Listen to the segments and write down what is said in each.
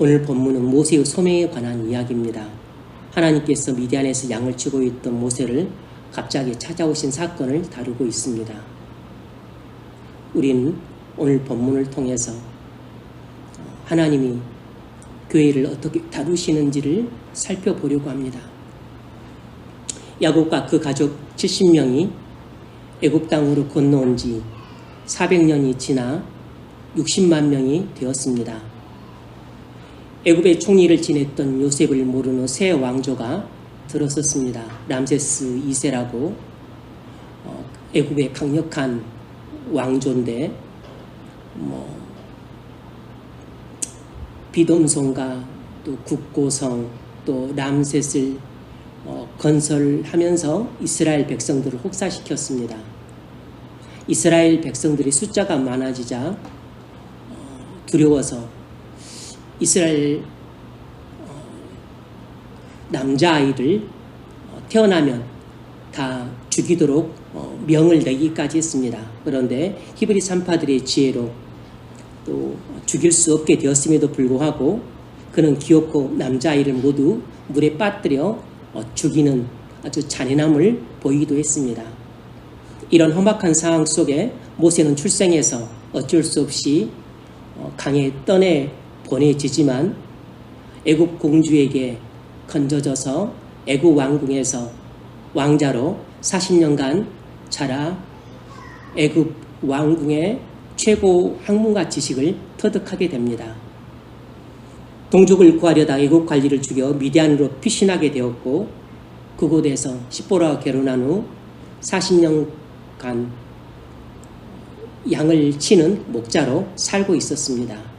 오늘 본문은 모세의 소명에 관한 이야기입니다. 하나님께서 미디안에서 양을 치고 있던 모세를 갑자기 찾아오신 사건을 다루고 있습니다. 우리는 오늘 본문을 통해서 하나님이 교회를 어떻게 다루시는지를 살펴보려고 합니다. 야곱과 그 가족 70명이 애굽 땅으로 건너온 지 400년이 지나 60만 명이 되었습니다. 애굽의 총리를 지냈던 요셉을 모르는 새 왕조가 들어섰습니다. 람세스 2세라고 애굽의 강력한 왕조인데 비돔성과 또 국고성 또 람셋을 건설하면서 이스라엘 백성들을 혹사시켰습니다. 이스라엘 백성들이 숫자가 많아지자 두려워서 이스라엘 남자아이를 태어나면 다 죽이도록 명을 내기까지 했습니다. 그런데 히브리 산파들의 지혜로 또 죽일 수 없게 되었음에도 불구하고 그는 귀엽고 남자아이를 모두 물에 빠뜨려 죽이는 아주 잔인함을 보이기도 했습니다. 이런 험악한 상황 속에 모세는 출생해서 어쩔 수 없이 강에 떠내 보내지지만 애굽 공주에게 건져져서 애굽 왕궁에서 왕자로 40년간 자라 애굽 왕궁의 최고 학문과 지식을 터득하게 됩니다. 동족을 구하려다 애굽 관리를 죽여 미디안으로 피신하게 되었고 그곳에서 십보라와 결혼한 후 40년간 양을 치는 목자로 살고 있었습니다.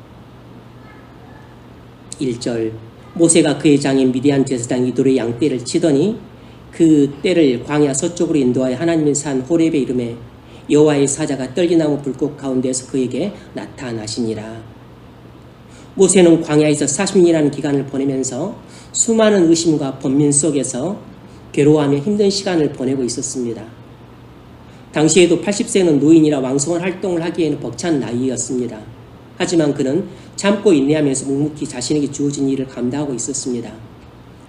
1절 모세가 그의 장인 미디안 제사장 이돌의 양떼를 치더니 그 떼를 광야 서쪽으로 인도하여 하나님의 산 호렙에 이르매 여호와의 사자가 떨기나무 불꽃 가운데서 그에게 나타나시니라. 모세는 광야에서 40년이라는 기간을 보내면서 수많은 의심과 번민 속에서 괴로워하며 힘든 시간을 보내고 있었습니다. 당시에도 80세는 노인이라 왕성한 활동을 하기에는 벅찬 나이였습니다. 하지만 그는 참고 인내하면서 묵묵히 자신에게 주어진 일을 감당하고 있었습니다.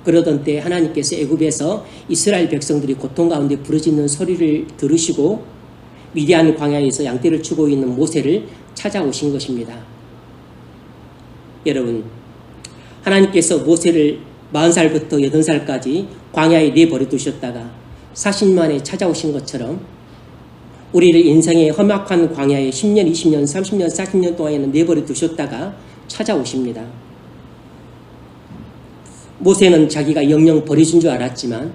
그러던 때 하나님께서 애굽에서 이스라엘 백성들이 고통 가운데 부르짖는 소리를 들으시고 미디안 광야에서 양떼를 치고 있는 모세를 찾아오신 것입니다. 여러분, 하나님께서 모세를 40살부터 80살까지 광야에 내버려 두셨다가 40만에 찾아오신 것처럼 우리를 인생의 험악한 광야에 10년, 20년, 30년, 40년 동안에는 내버려 두셨다가 찾아오십니다. 모세는 자기가 영영 버려진 줄 알았지만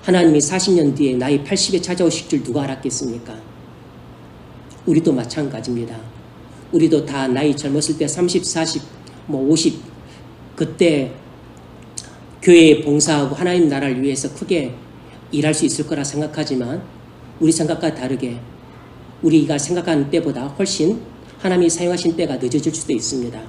하나님이 40년 뒤에 나이 80에 찾아오실 줄 누가 알았겠습니까? 우리도 마찬가지입니다. 우리도 다 나이 젊었을 때 30, 40, 50 그때 교회에 봉사하고 하나님 나라를 위해서 크게 일할 수 있을 거라 생각하지만 우리 생각과 다르게 우리가 생각하는 때보다 훨씬 하나님이 사용하신 때가 늦어질 수도 있습니다.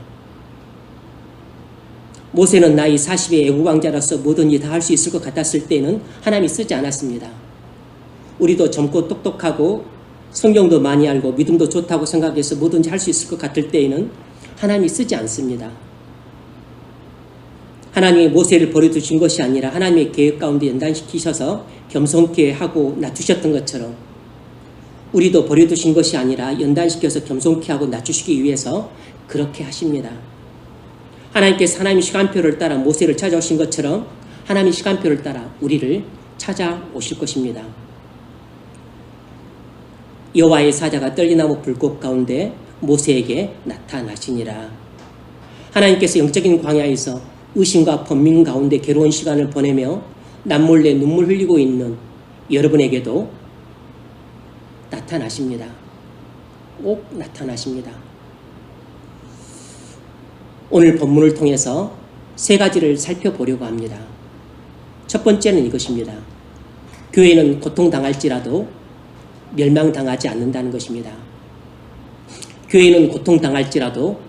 모세는 나이 40에 애굽 왕자로서 뭐든지 다 할 수 있을 것 같았을 때는 하나님이 쓰지 않았습니다. 우리도 젊고 똑똑하고 성경도 많이 알고 믿음도 좋다고 생각해서 뭐든지 할 수 있을 것 같을 때에는 하나님이 쓰지 않습니다. 하나님이 모세를 버려두신 것이 아니라 하나님의 계획 가운데 연단시키셔서 겸손케 하고 낮추셨던 것처럼 우리도 버려두신 것이 아니라 연단시켜서 겸손케 하고 낮추시기 위해서 그렇게 하십니다. 하나님께서 하나님의 시간표를 따라 모세를 찾아오신 것처럼 하나님의 시간표를 따라 우리를 찾아오실 것입니다. 여호와의 사자가 떨기나무 불꽃 가운데 모세에게 나타나시니라. 하나님께서 영적인 광야에서 의심과 번민 가운데 괴로운 시간을 보내며 남몰래 눈물 흘리고 있는 여러분에게도 나타나십니다. 꼭 나타나십니다. 오늘 본문을 통해서 세 가지를 살펴보려고 합니다. 첫 번째는 이것입니다. 교회는 고통당할지라도 멸망당하지 않는다는 것입니다. 교회는 고통당할지라도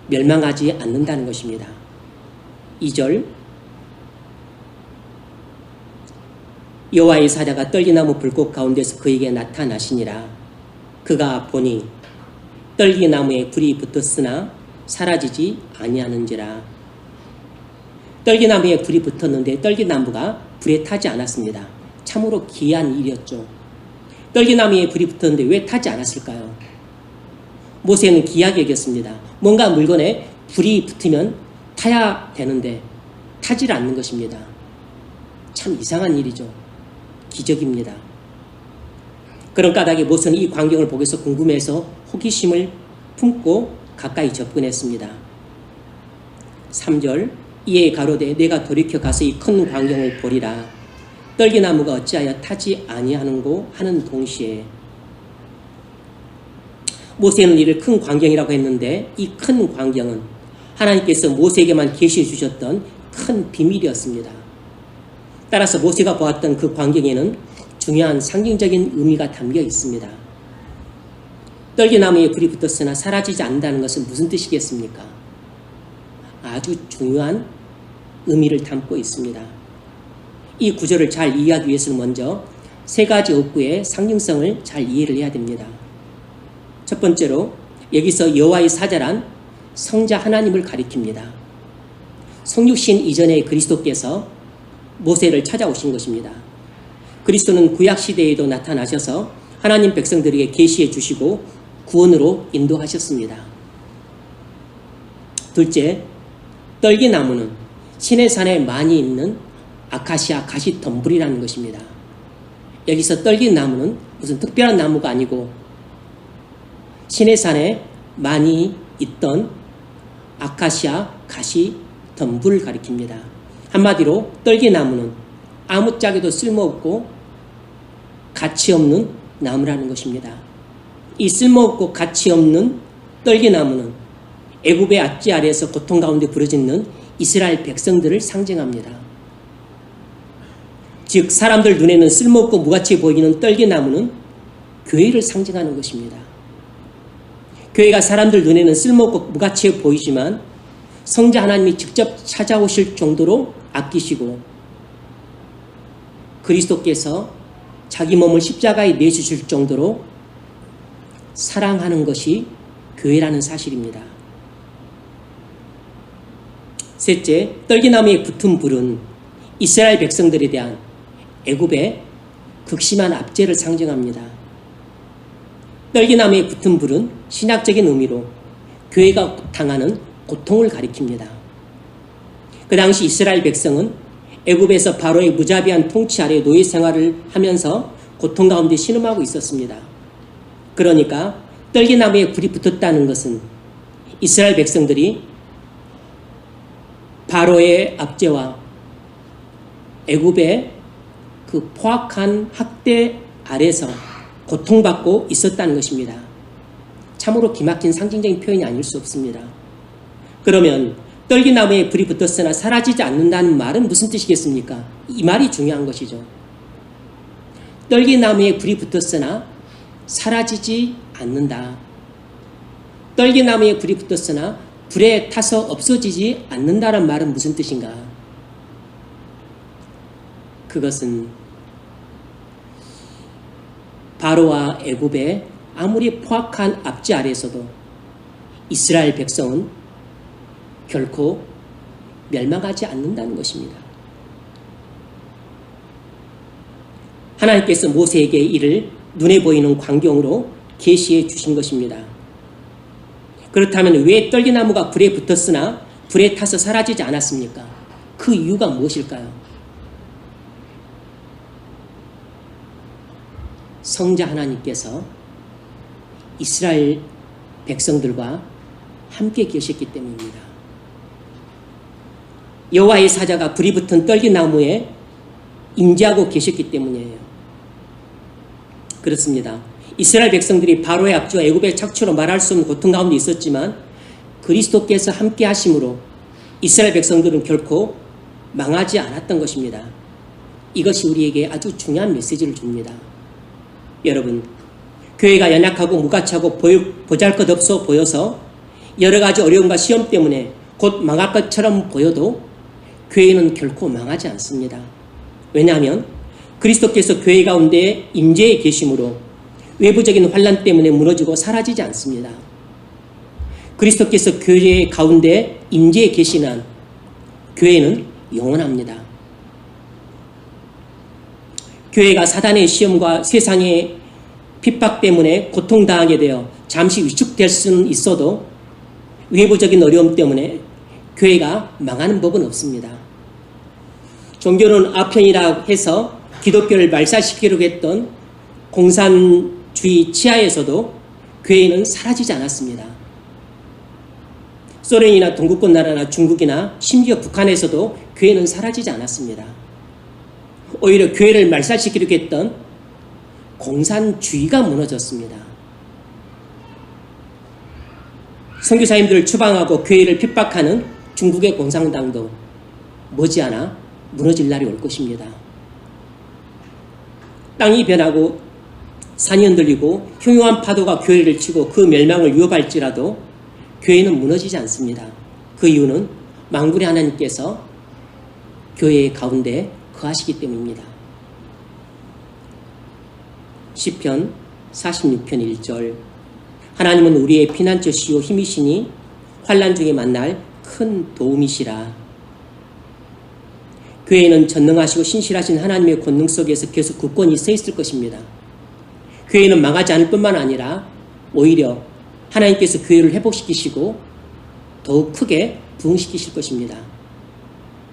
멸망하지 않는다는 것입니다. 2절 여호와의 사자가 떨기나무 불꽃 가운데서 그에게 나타나시니라. 그가 보니 떨기나무에 불이 붙었으나 사라지지 아니하는지라. 떨기나무에 불이 붙었는데 떨기나무가 불에 타지 않았습니다. 참으로 기이한 일이었죠. 떨기나무에 불이 붙었는데 왜 타지 않았을까요? 모세는 기이하게 여겼습니다. 뭔가 물건에 불이 붙으면 타야 되는데 타지를 않는 것입니다. 참 이상한 일이죠. 기적입니다. 그런 까닭에 모세는 이 광경을 보고서 궁금해서 호기심을 품고 가까이 접근했습니다. 3절 이에 가로되 내가 돌이켜 가서 이 큰 광경을 보리라. 떨기나무가 어찌하여 타지 아니하는고 하는 동시에 모세는 이를 큰 광경이라고 했는데 이 큰 광경은 하나님께서 모세에게만 계시해 주셨던 큰 비밀이었습니다. 따라서 모세가 보았던 그 광경에는 중요한 상징적인 의미가 담겨 있습니다. 떨기나무에 불이 붙었으나 사라지지 않는다는 것은 무슨 뜻이겠습니까? 아주 중요한 의미를 담고 있습니다. 이 구절을 잘 이해하기 위해서는 먼저 세 가지 업구의 상징성을 잘 이해를 해야 됩니다. 첫 번째로 여기서 여호와의 사자란 성자 하나님을 가리킵니다. 성육신 이전에 그리스도께서 모세를 찾아오신 것입니다. 그리스도는 구약시대에도 나타나셔서 하나님 백성들에게 계시해 주시고 구원으로 인도하셨습니다. 둘째, 떨기나무는 시내산에 많이 있는 아카시아 가시덤불이라는 것입니다. 여기서 떨기나무는 무슨 특별한 나무가 아니고 시내산에 많이 있던 아카시아 가시덤불을 가리킵니다. 한마디로 떨기나무는 아무짝에도 쓸모없고 가치없는 나무라는 것입니다. 이 쓸모없고 가치없는 떨기나무는 애굽의 압제 아래에서 고통 가운데 부르짖는 이스라엘 백성들을 상징합니다. 즉 사람들 눈에는 쓸모없고 무가치해 보이는 떨기나무는 교회를 상징하는 것입니다. 교회가 사람들 눈에는 쓸모없고 무가치해 보이지만 성자 하나님이 직접 찾아오실 정도로 아끼시고 그리스도께서 자기 몸을 십자가에 내주실 정도로 사랑하는 것이 교회라는 사실입니다. 셋째, 떨기나무에 붙은 불은 이스라엘 백성들에 대한 애굽의 극심한 압제를 상징합니다. 떨기나무에 붙은 불은 신학적인 의미로 교회가 당하는 고통을 가리킵니다. 그 당시 이스라엘 백성은 애굽에서 바로의 무자비한 통치 아래 노예 생활을 하면서 고통 가운데 신음하고 있었습니다. 그러니까 떨기나무에 불이 붙었다는 것은 이스라엘 백성들이 바로의 압제와 애굽의 그 포악한 학대 아래서 고통받고 있었다는 것입니다. 참으로 기막힌 상징적인 표현이 아닐 수 없습니다. 그러면 떨기나무에 불이 붙었으나 사라지지 않는다는 말은 무슨 뜻이겠습니까? 이 말이 중요한 것이죠. 떨기나무에 불이 붙었으나 사라지지 않는다. 떨기나무에 불이 붙었으나 불에 타서 없어지지 않는다는 말은 무슨 뜻인가? 그것은 바로와 애굽의 아무리 포악한 압제 아래에서도 이스라엘 백성은 결코 멸망하지 않는다는 것입니다. 하나님께서 모세에게 이를 눈에 보이는 광경으로 계시해 주신 것입니다. 그렇다면 왜 떨기나무가 불에 붙었으나 불에 타서 사라지지 않았습니까? 그 이유가 무엇일까요? 성자 하나님께서 이스라엘 백성들과 함께 계셨기 때문입니다. 여호와의 사자가 불이 붙은 떨기나무에 임재하고 계셨기 때문이에요. 그렇습니다. 이스라엘 백성들이 바로의 압제와 애굽의 착취로 말할 수 없는 고통 가운데 있었지만 그리스도께서 함께 하심으로 이스라엘 백성들은 결코 망하지 않았던 것입니다. 이것이 우리에게 아주 중요한 메시지를 줍니다. 여러분, 교회가 연약하고 무가치하고 보잘것없어 보여서 여러 가지 어려움과 시험 때문에 곧 망할 것처럼 보여도 교회는 결코 망하지 않습니다. 왜냐하면 그리스도께서 교회 가운데 임재해 계심으로 외부적인 환난 때문에 무너지고 사라지지 않습니다. 그리스도께서 교회 가운데 임재해 계시는 교회는 영원합니다. 교회가 사단의 시험과 세상의 핍박 때문에 고통당하게 되어 잠시 위축될 수는 있어도 외부적인 어려움 때문에 교회가 망하는 법은 없습니다. 종교는 아편이라 해서 기독교를 말살시키려고 했던 공산주의 치하에서도 교회는 사라지지 않았습니다. 소련이나 동구권 나라나 중국이나 심지어 북한에서도 교회는 사라지지 않았습니다. 오히려 교회를 말살시키려고 했던 공산주의가 무너졌습니다. 선교사님들을 추방하고 교회를 핍박하는 중국의 공산당도 머지않아 무너질 날이 올 것입니다. 땅이 변하고 산이 흔들리고 흉흉한 파도가 교회를 치고 그 멸망을 위협할지라도 교회는 무너지지 않습니다. 그 이유는 만군의 하나님께서 교회의 가운데 거하시기 때문입니다. 시편 46편 1절 하나님은 우리의 피난처시요 힘이시니 환난 중에 만날 큰 도움이시라. 교회는 전능하시고 신실하신 하나님의 권능 속에서 계속 굳건히 서 있을 것입니다. 교회는 망하지 않을 뿐만 아니라 오히려 하나님께서 교회를 회복시키시고 더욱 크게 부흥시키실 것입니다.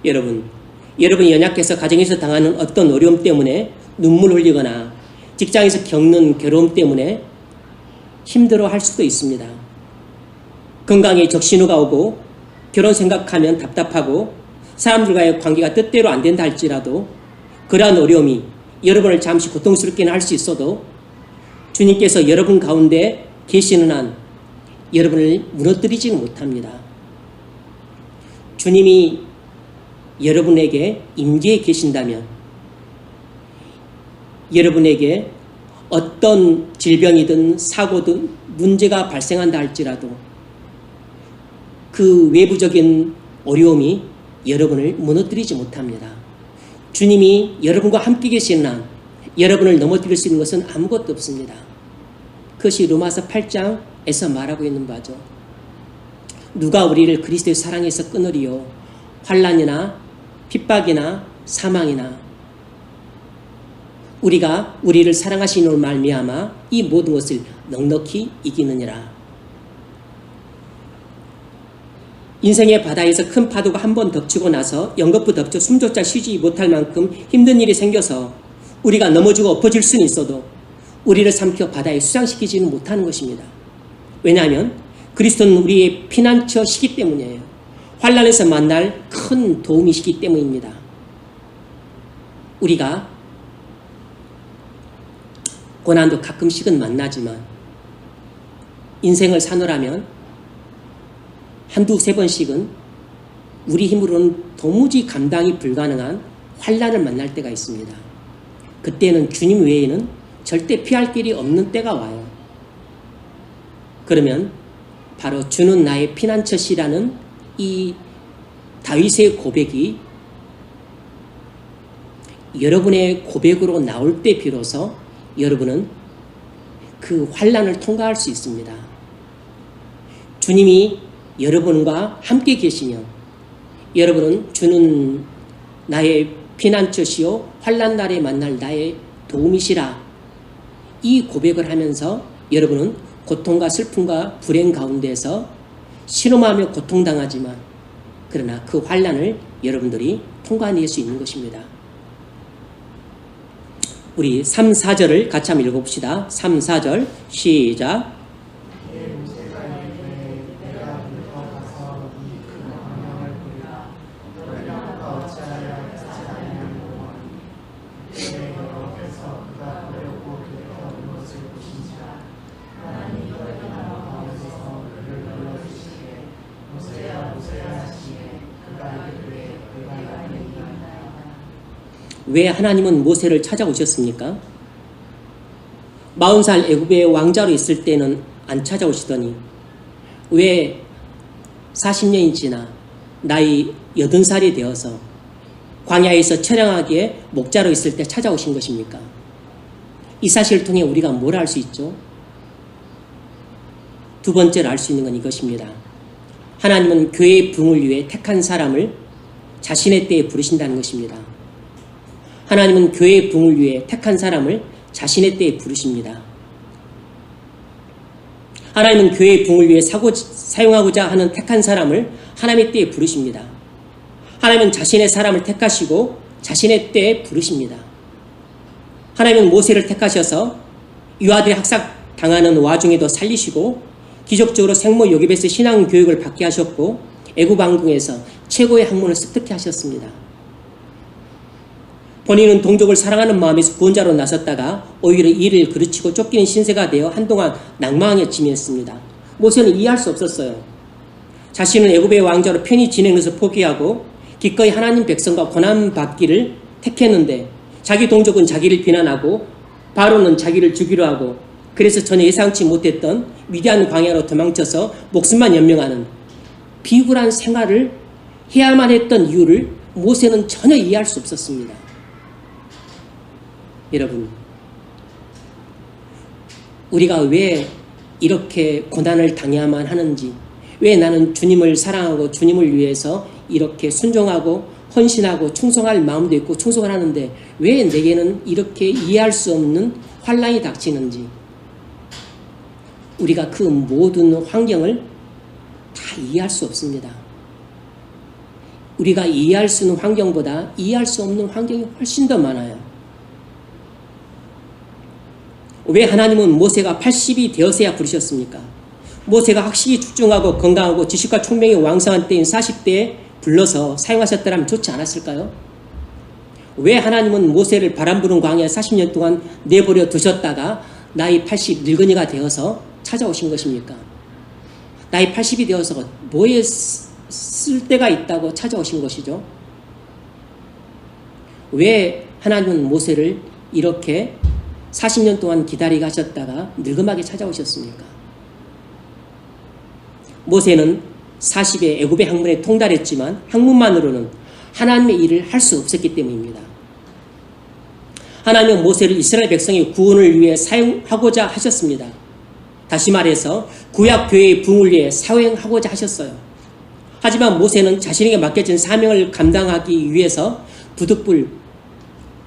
여러분이 연약해서 가정에서 당하는 어떤 어려움 때문에 눈물 흘리거나 직장에서 겪는 괴로움 때문에 힘들어할 수도 있습니다. 건강에 적신호가 오고 결혼 생각하면 답답하고 사람들과의 관계가 뜻대로 안 된다 할지라도 그러한 어려움이 여러분을 잠시 고통스럽게는 할 수 있어도 주님께서 여러분 가운데 계시는 한 여러분을 무너뜨리지 못합니다. 주님이 여러분에게 임재해 계신다면 여러분에게 어떤 질병이든 사고든 문제가 발생한다 할지라도 그 외부적인 어려움이 여러분을 무너뜨리지 못합니다. 주님이 여러분과 함께 계시는 한 여러분을 넘어뜨릴 수 있는 것은 아무것도 없습니다. 그것이 로마서 8장에서 말하고 있는 바죠. 누가 우리를 그리스도의 사랑에서 끊으리요? 환난이나 핍박이나 사망이나 우리가 우리를 사랑하시는 이로 말미암아 이 모든 것을 넉넉히 이기느니라. 인생의 바다에서 큰 파도가 한 번 덮치고 나서 연거푸 덮쳐 숨조차 쉬지 못할 만큼 힘든 일이 생겨서 우리가 넘어지고 엎어질 수는 있어도 우리를 삼켜 바다에 수상시키지는 못하는 것입니다. 왜냐하면 그리스도는 우리의 피난처시기 때문이에요. 환난에서 만날 큰 도움이시기 때문입니다. 우리가 고난도 가끔씩은 만나지만 인생을 사노라면 한두 세 번씩은 우리 힘으로는 도무지 감당이 불가능한 환난을 만날 때가 있습니다. 그때는 주님 외에는 절대 피할 길이 없는 때가 와요. 그러면 바로 주는 나의 피난처시라는 이 다윗의 고백이 여러분의 고백으로 나올 때 비로소 여러분은 그 환난을 통과할 수 있습니다. 주님이 여러분과 함께 계시면 여러분은 주는 나의 피난처시요 환난 날에 만날 나의 도움이시라 이 고백을 하면서 여러분은 고통과 슬픔과 불행 가운데서 신음하며 고통당하지만 그러나 그 환난을 여러분들이 통과해낼 수 있는 것입니다. 우리 3, 4절을 같이 한번 읽어봅시다. 3, 4절 시작. 왜 하나님은 모세를 찾아오셨습니까? 40살 애굽의 왕자로 있을 때는 안 찾아오시더니 왜 40년이 지나 나이 80살이 되어서 광야에서 처량하게 목자로 있을 때 찾아오신 것입니까? 이 사실을 통해 우리가 뭘 알 수 있죠? 두 번째로 알 수 있는 건 이것입니다. 하나님은 교회의 부흥을 위해 택한 사람을 자신의 때에 부르신다는 것입니다. 하나님은 교회의 부흥을 위해 택한 사람을 자신의 때에 부르십니다. 하나님은 교회의 부흥을 위해 사용하고자 하는 택한 사람을 하나님의 때에 부르십니다. 하나님은 자신의 사람을 택하시고 자신의 때에 부르십니다. 하나님은 모세를 택하셔서 유아들이 학살당하는 와중에도 살리시고 기적적으로 생모 요게베스 신앙 교육을 받게 하셨고 애굽 왕궁에서 최고의 학문을 습득케 하셨습니다. 본인은 동족을 사랑하는 마음에서 구원자로 나섰다가 오히려 이를 그르치고 쫓기는 신세가 되어 한동안 낭망에 지냈습니다. 모세는 이해할 수 없었어요. 자신은 애굽의 왕자로 편히 지내는 것을 포기하고 기꺼이 하나님 백성과 고난받기를 택했는데 자기 동족은 자기를 비난하고 바로는 자기를 죽이려 하고 그래서 전혀 예상치 못했던 위대한 광야로 도망쳐서 목숨만 연명하는 비굴한 생활을 해야만 했던 이유를 모세는 전혀 이해할 수 없었습니다. 여러분, 우리가 왜 이렇게 고난을 당해야만 하는지, 왜 나는 주님을 사랑하고 주님을 위해서 이렇게 순종하고 헌신하고 충성할 마음도 있고 충성을 하는데 왜 내게는 이렇게 이해할 수 없는 환난이 닥치는지, 우리가 그 모든 환경을 다 이해할 수 없습니다. 우리가 이해할 수 있는 환경보다 이해할 수 없는 환경이 훨씬 더 많아요. 왜 하나님은 모세가 80이 되어서야 부르셨습니까? 모세가 확실히 출중하고 건강하고 지식과 총명이 왕성한 때인 40대에 불러서 사용하셨더라면 좋지 않았을까요? 왜 하나님은 모세를 바람 부는 광야에 40년 동안 내버려 두셨다가 나이 80 늙은이가 되어서 찾아오신 것입니까? 나이 80이 되어서 뭐에 쓸 데가 있다고 찾아오신 것이죠? 왜 하나님은 모세를 이렇게 40년 동안 기다리게 하셨다가 늙음하게 찾아오셨습니까? 모세는 40에 애굽의 학문에 통달했지만 학문만으로는 하나님의 일을 할 수 없었기 때문입니다. 하나님은 모세를 이스라엘 백성의 구원을 위해 사용하고자 하셨습니다. 다시 말해서 구약 교회의 부흥을 위해 사용하고자 하셨어요. 하지만 모세는 자신에게 맡겨진 사명을 감당하기 위해서 부득불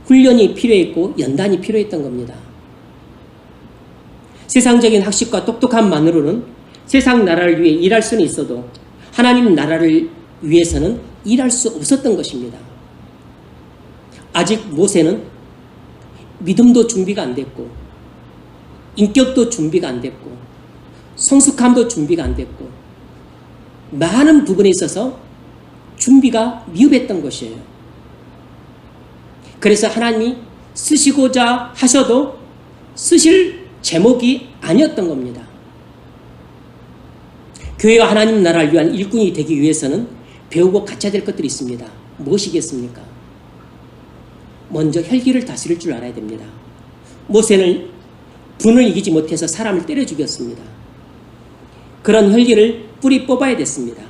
훈련이 필요했고 연단이 필요했던 겁니다. 세상적인 학식과 똑똑함만으로는 세상 나라를 위해 일할 수는 있어도 하나님 나라를 위해서는 일할 수 없었던 것입니다. 아직 모세는 믿음도 준비가 안 됐고 인격도 준비가 안 됐고 성숙함도 준비가 안 됐고 많은 부분에 있어서 준비가 미흡했던 것이에요. 그래서 하나님이 쓰시고자 하셔도 쓰실 제목이 아니었던 겁니다. 교회와 하나님 나라를 위한 일꾼이 되기 위해서는 배우고 갖춰야 될 것들이 있습니다. 무엇이겠습니까? 먼저 혈기를 다스릴 줄 알아야 됩니다. 모세는 분을 이기지 못해서 사람을 때려 죽였습니다. 그런 혈기를 뿌리 뽑아야 됐습니다.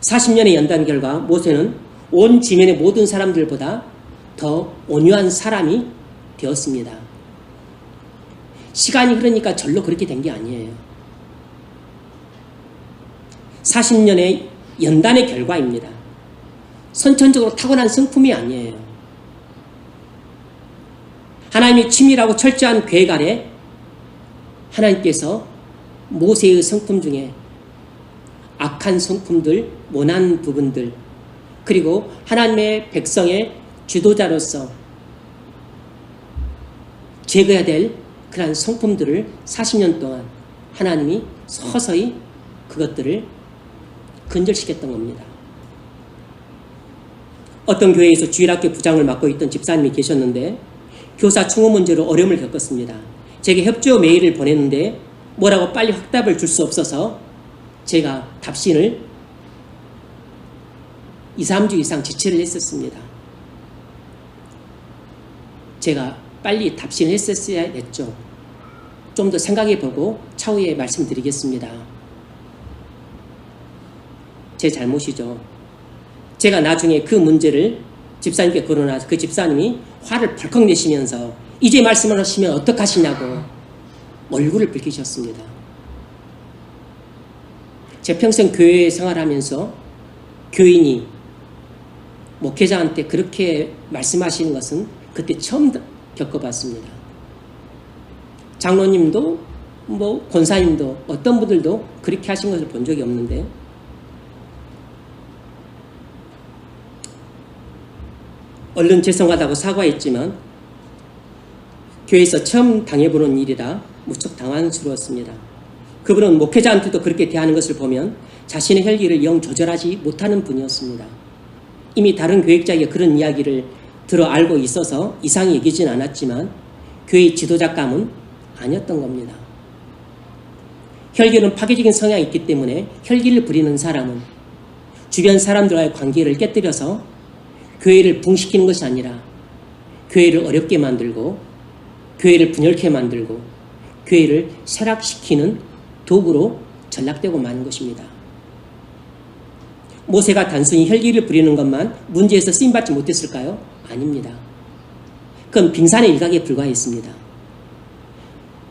40년의 연단 결과 모세는 온 지면의 모든 사람들보다 더 온유한 사람이 되었습니다. 시간이 흐르니까 절로 그렇게 된 게 아니에요. 40년의 연단의 결과입니다. 선천적으로 타고난 성품이 아니에요. 하나님이 치밀하고 철저한 계획 아래 하나님께서 모세의 성품 중에 악한 성품들, 모난 부분들, 그리고 하나님의 백성의 지도자로서 제거해야 될 그러한 성품들을 40년 동안 하나님이 서서히 그것들을 근절시켰던 겁니다. 어떤 교회에서 주일학교 부장을 맡고 있던 집사님이 계셨는데 교사 충원 문제로 어려움을 겪었습니다. 제게 협조 메일을 보냈는데 뭐라고 빨리 확답을 줄 수 없어서 제가 답신을 2, 3주 이상 지체를 했었습니다. 제가 빨리 답신을 했었어야 했죠. 좀 더 생각해보고 차후에 말씀드리겠습니다. 제 잘못이죠. 제가 나중에 그 문제를 집사님께 걸어놔서 그 집사님이 화를 벌컥 내시면서 이제 말씀을 하시면 어떡하시냐고 얼굴을 붉히셨습니다. 제 평생 교회 생활하면서 교인이 목회자한테 그렇게 말씀하시는 것은 그때 처음 겪어봤습니다. 장로님도 권사님도 어떤 분들도 그렇게 하신 것을 본 적이 없는데, 얼른 죄송하다고 사과했지만 교회에서 처음 당해보는 일이라 무척 당황스러웠습니다. 그분은 목회자한테도 그렇게 대하는 것을 보면 자신의 혈기를 영 조절하지 못하는 분이었습니다. 이미 다른 교육자에게 그런 이야기를 들어 알고 있어서 이상히 여기진 않았지만 교회 지도자감은 아니었던 겁니다. 혈기는 파괴적인 성향이 있기 때문에 혈기를 부리는 사람은 주변 사람들과의 관계를 깨뜨려서 교회를 붕시키는 것이 아니라 교회를 어렵게 만들고 교회를 분열케 만들고 교회를 쇠락시키는 도구로 전락되고 마는 것입니다. 모세가 단순히 혈기를 부리는 것만 문제에서 쓰임받지 못했을까요? 아닙니다. 그건 빙산의 일각에 불과했습니다.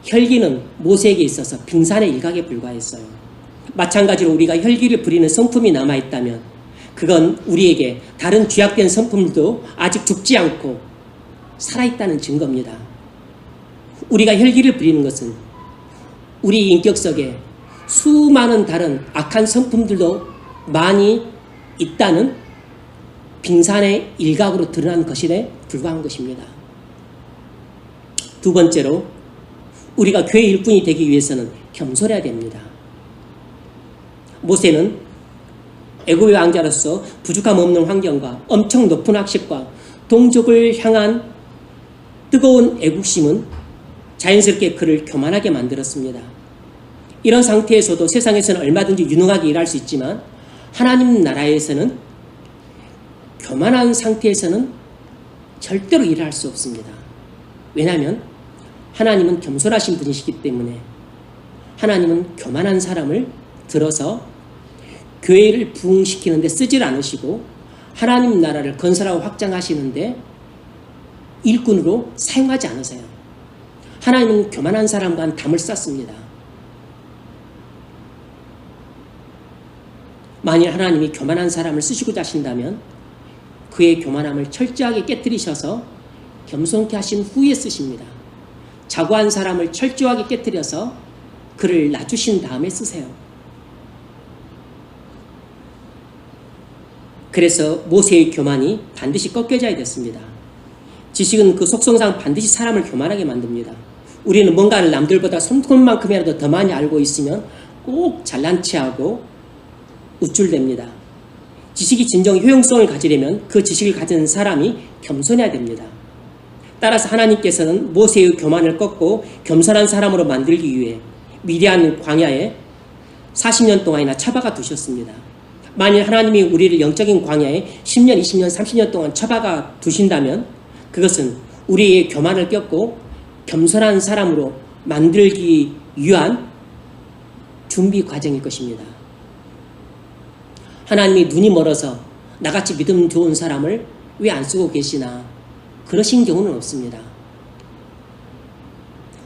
혈기는 모세에게 있어서 빙산의 일각에 불과했어요. 마찬가지로 우리가 혈기를 부리는 성품이 남아있다면 그건 우리에게 다른 죄악된 성품들도 아직 죽지 않고 살아있다는 증거입니다. 우리가 혈기를 부리는 것은 우리 인격 속에 수많은 다른 악한 성품들도 많이 있다는 빙산의 일각으로 드러난 것에 불과한 것입니다. 두 번째로 우리가 교회 일꾼이 되기 위해서는 겸손해야 됩니다. 모세는 애굽의 왕자로서 부족함 없는 환경과 엄청 높은 학식과 동족을 향한 뜨거운 애국심은 자연스럽게 그를 교만하게 만들었습니다. 이런 상태에서도 세상에서는 얼마든지 유능하게 일할 수 있지만 하나님 나라에서는 교만한 상태에서는 절대로 일을 할 수 없습니다. 왜냐하면 하나님은 겸손하신 분이시기 때문에 하나님은 교만한 사람을 들어서 교회를 부흥시키는 데 쓰질 않으시고 하나님 나라를 건설하고 확장하시는데 일꾼으로 사용하지 않으세요. 하나님은 교만한 사람과 담을 쌓습니다. 만일 하나님이 교만한 사람을 쓰시고자 하신다면 그의 교만함을 철저하게 깨뜨리셔서 겸손케 하신 후에 쓰십니다. 자고한 사람을 철저하게 깨뜨려서 그를 낮추신 다음에 쓰세요. 그래서 모세의 교만이 반드시 꺾여져야 됐습니다. 지식은 그 속성상 반드시 사람을 교만하게 만듭니다. 우리는 뭔가를 남들보다 손톱만큼이라도 더 많이 알고 있으면 꼭 잘난 체하고 우쭐댑니다. 지식이 진정 효용성을 가지려면 그 지식을 가진 사람이 겸손해야 됩니다. 따라서 하나님께서는 모세의 교만을 꺾고 겸손한 사람으로 만들기 위해 미디안 광야에 40년 동안이나 처박아 두셨습니다. 만일 하나님이 우리를 영적인 광야에 10년, 20년, 30년 동안 처박아 두신다면 그것은 우리의 교만을 꺾고 겸손한 사람으로 만들기 위한 준비 과정일 것입니다. 하나님이 눈이 멀어서 나같이 믿음 좋은 사람을 왜 안 쓰고 계시나 그러신 경우는 없습니다.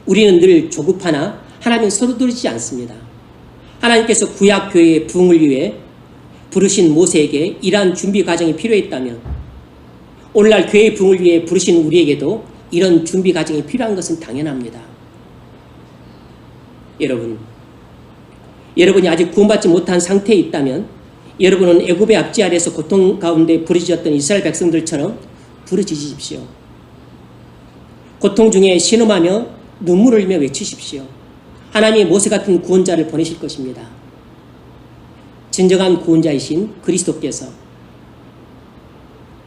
우리는 늘 조급하나 하나님은 서두르지 않습니다. 하나님께서 구약 교회의 부흥을 위해 부르신 모세에게 이러한 준비 과정이 필요했다면 오늘날 교회의 부흥을 위해 부르신 우리에게도 이런 준비 과정이 필요한 것은 당연합니다. 여러분이 아직 구원받지 못한 상태에 있다면 여러분은 애굽의 압제 아래에서 고통 가운데 부르짖었던 이스라엘 백성들처럼 부르짖으십시오. 고통 중에 신음하며 눈물을 흘리며 외치십시오. 하나님이 모세 같은 구원자를 보내실 것입니다. 진정한 구원자이신 그리스도께서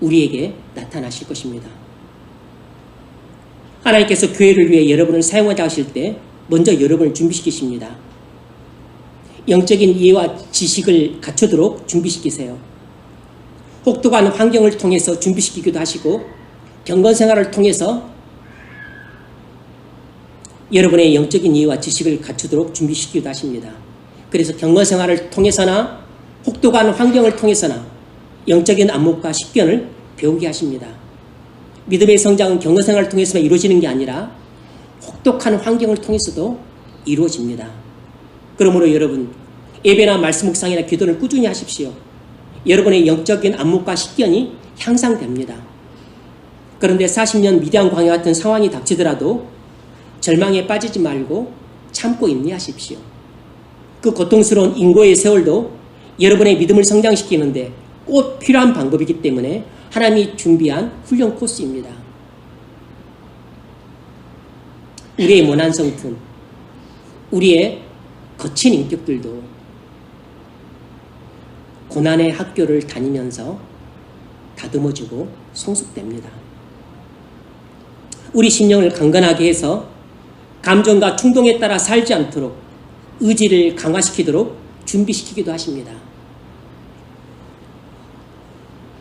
우리에게 나타나실 것입니다. 하나님께서 교회를 위해 여러분을 사용하자 하실 때 먼저 여러분을 준비시키십니다. 영적인 이해와 지식을 갖추도록 준비시키세요. 혹독한 환경을 통해서 준비시키기도 하시고 경건생활을 통해서 여러분의 영적인 이해와 지식을 갖추도록 준비시키기도 하십니다. 그래서 경건생활을 통해서나 혹독한 환경을 통해서나 영적인 안목과 식견을 배우게 하십니다. 믿음의 성장은 경건생활을 통해서만 이루어지는 게 아니라 혹독한 환경을 통해서도 이루어집니다. 그러므로 여러분, 예배나 말씀 묵상이나 기도를 꾸준히 하십시오. 여러분의 영적인 안목과 식견이 향상됩니다. 그런데 40년 미디안 광야 같은 상황이 닥치더라도 절망에 빠지지 말고 참고 인내하십시오. 그 고통스러운 인고의 세월도 여러분의 믿음을 성장시키는데 꼭 필요한 방법이기 때문에 하나님이 준비한 훈련 코스입니다. 우리의 모난 성품, 우리의 거친 인격들도 고난의 학교를 다니면서 다듬어지고 성숙됩니다. 우리 심령을 강건하게 해서 감정과 충동에 따라 살지 않도록 의지를 강화시키도록 준비시키기도 하십니다.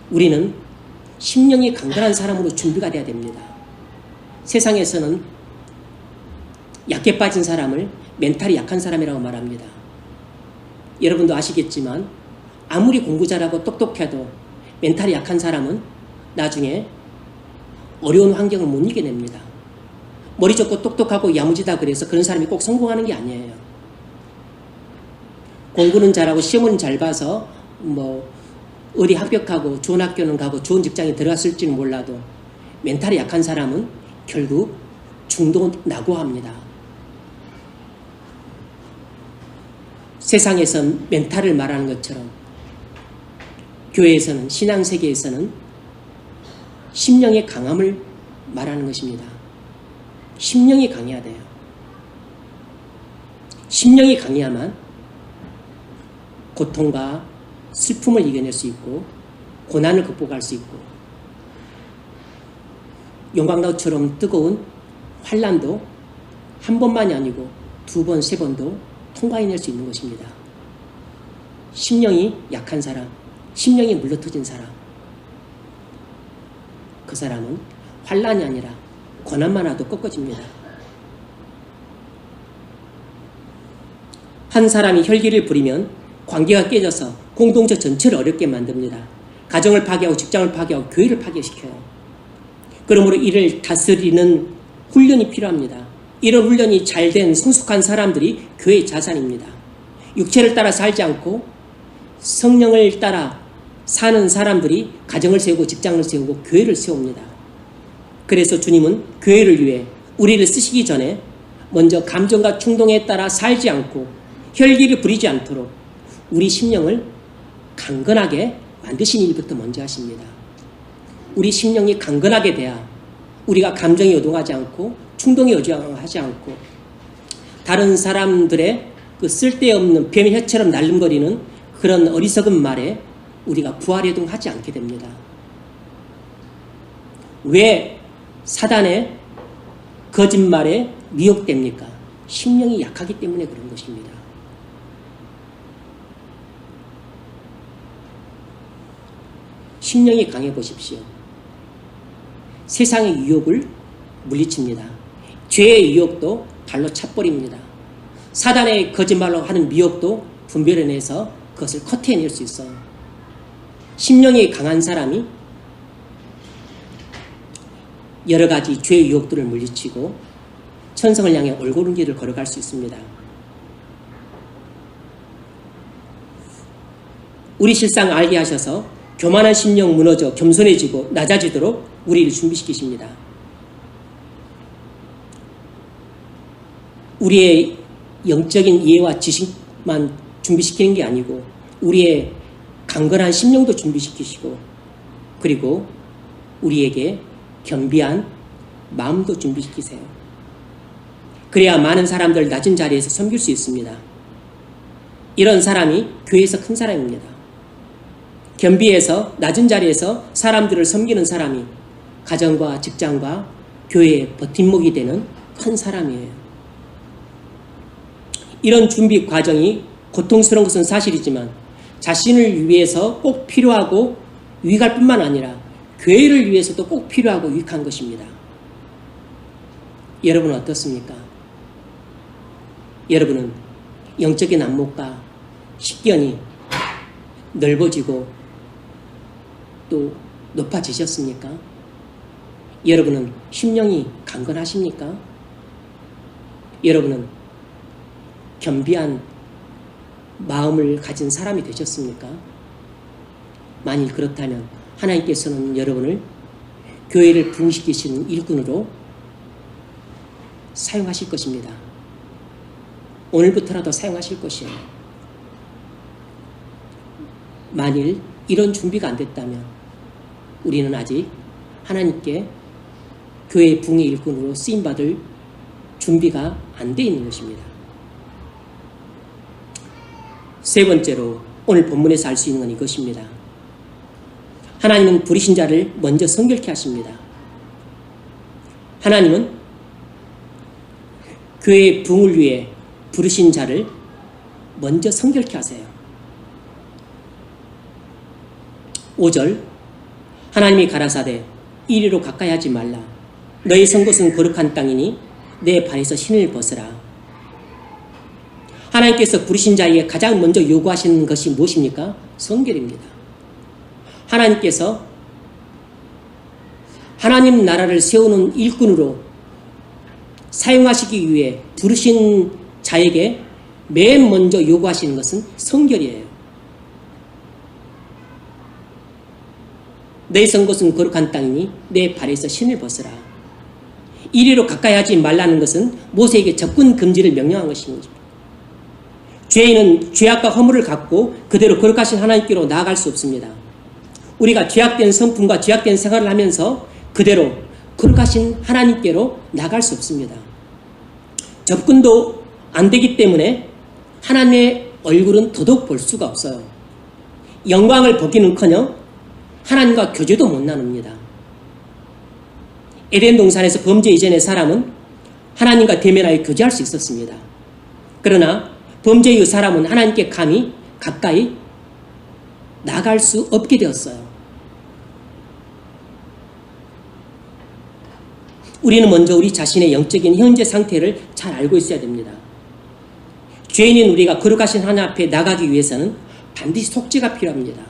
우리는 심령이 강건한 사람으로 준비가 되어야 됩니다. 세상에서는 약해 빠진 사람을 멘탈이 약한 사람이라고 말합니다. 여러분도 아시겠지만 아무리 공부 잘하고 똑똑해도 멘탈이 약한 사람은 나중에 어려운 환경을 못 이겨냅니다. 머리 좋고 똑똑하고 야무지다 그래서 그런 사람이 꼭 성공하는 게 아니에요. 공부는 잘하고 시험은 잘 봐서 어디 합격하고 좋은 학교는 가고 좋은 직장에 들어갔을지는 몰라도 멘탈이 약한 사람은 결국 중도나고합니다. 세상에선 멘탈을 말하는 것처럼 교회에서는, 신앙세계에서는 심령의 강함을 말하는 것입니다. 심령이 강해야 돼요. 심령이 강해야만 고통과 슬픔을 이겨낼 수 있고 고난을 극복할 수 있고 용광로처럼 뜨거운 환난도 한 번만이 아니고 두 번, 세 번도 통과해낼 수 있는 것입니다. 심령이 약한 사람, 심령이 물러터진 사람, 그 사람은 환난이 아니라 고난만 와도 꺾어집니다. 한 사람이 혈기를 부리면 관계가 깨져서 공동체 전체를 어렵게 만듭니다. 가정을 파괴하고 직장을 파괴하고 교회를 파괴시켜요. 그러므로 이를 다스리는 훈련이 필요합니다. 이런 훈련이 잘된 성숙한 사람들이 교회의 자산입니다. 육체를 따라 살지 않고 성령을 따라 사는 사람들이 가정을 세우고 직장을 세우고 교회를 세웁니다. 그래서 주님은 교회를 위해 우리를 쓰시기 전에 먼저 감정과 충동에 따라 살지 않고 혈기를 부리지 않도록 우리 심령을 강건하게 만드신 일부터 먼저 하십니다. 우리 심령이 강건하게 돼야 우리가 감정에 요동하지 않고 충동에 요동하지 않고 다른 사람들의 그 쓸데없는 뱀의 혀처럼 날름거리는 그런 어리석은 말에 우리가 부활요동하지 않게 됩니다. 왜 사단의 거짓말에 미혹됩니까? 심령이 약하기 때문에 그런 것입니다. 심령이 강해 보십시오. 세상의 유혹을 물리칩니다. 죄의 유혹도 발로 차버립니다. 사단의 거짓말로 하는 미혹도 분별해내서 그것을 커트해낼 수 있어요. 심령이 강한 사람이 여러 가지 죄의 유혹들을 물리치고 천성을 향해 올곧은 길을 걸어갈 수 있습니다. 우리 실상 알게 하셔서 교만한 심령 무너져 겸손해지고 낮아지도록 우리를 준비시키십니다. 우리의 영적인 이해와 지식만 준비시키는 게 아니고 우리의 강건한 심령도 준비시키시고 그리고 우리에게 겸비한 마음도 준비시키세요. 그래야 많은 사람들 낮은 자리에서 섬길 수 있습니다. 이런 사람이 교회에서 큰 사람입니다. 겸비해서 낮은 자리에서 사람들을 섬기는 사람이 가정과 직장과 교회의 버팀목이 되는 큰 사람이에요. 이런 준비 과정이 고통스러운 것은 사실이지만 자신을 위해서 꼭 필요하고 유익할 뿐만 아니라 교회를 위해서도 꼭 필요하고 유익한 것입니다. 여러분은 어떻습니까? 여러분은 영적인 안목과 식견이 넓어지고 또 높아지셨습니까? 여러분은 심령이 강건하십니까? 여러분은 겸비한 마음을 가진 사람이 되셨습니까? 만일 그렇다면 하나님께서는 여러분을 교회를 부흥시키시는 일꾼으로 사용하실 것입니다. 오늘부터라도 사용하실 것이에요. 만일 이런 준비가 안 됐다면 우리는 아직 하나님께 교회의 부흥의 일꾼으로 쓰임받을 준비가 안 돼 있는 것입니다. 세 번째로 오늘 본문에서 알 수 있는 건 이것입니다. 하나님은 부르신 자를 먼저 성결케 하십니다. 하나님은 교회의 부흥을 위해 부르신 자를 먼저 성결케 하세요. 5절 하나님이 가라사대 이리로 가까이 하지 말라. 너희 선 곳은 거룩한 땅이니 내 발에서 신을 벗으라. 하나님께서 부르신 자에게 가장 먼저 요구하시는 것이 무엇입니까? 성결입니다. 하나님께서 하나님 나라를 세우는 일꾼으로 사용하시기 위해 부르신 자에게 맨 먼저 요구하시는 것은 성결이에요. 너희 선 곳은 거룩한 땅이니 내 발에서 신을 벗으라. 이리로 가까이 하지 말라는 것은 모세에게 접근 금지를 명령한 것입니다. 죄인은 죄악과 허물을 갖고 그대로 거룩하신 하나님께로 나아갈 수 없습니다. 우리가 죄악된 성품과 죄악된 생활을 하면서 그대로 거룩하신 하나님께로 나갈 수 없습니다. 접근도 안 되기 때문에 하나님의 얼굴은 더더욱 볼 수가 없어요. 영광을 보기는커녕 하나님과 교제도 못 나눕니다. 에덴 동산에서 범죄 이전의 사람은 하나님과 대면하여 교제할 수 있었습니다. 그러나 범죄 이후 사람은 하나님께 감히 가까이 나갈 수 없게 되었어요. 우리는 먼저 우리 자신의 영적인 현재 상태를 잘 알고 있어야 됩니다. 죄인인 우리가 거룩하신 하나님 앞에 나가기 위해서는 반드시 속죄가 필요합니다.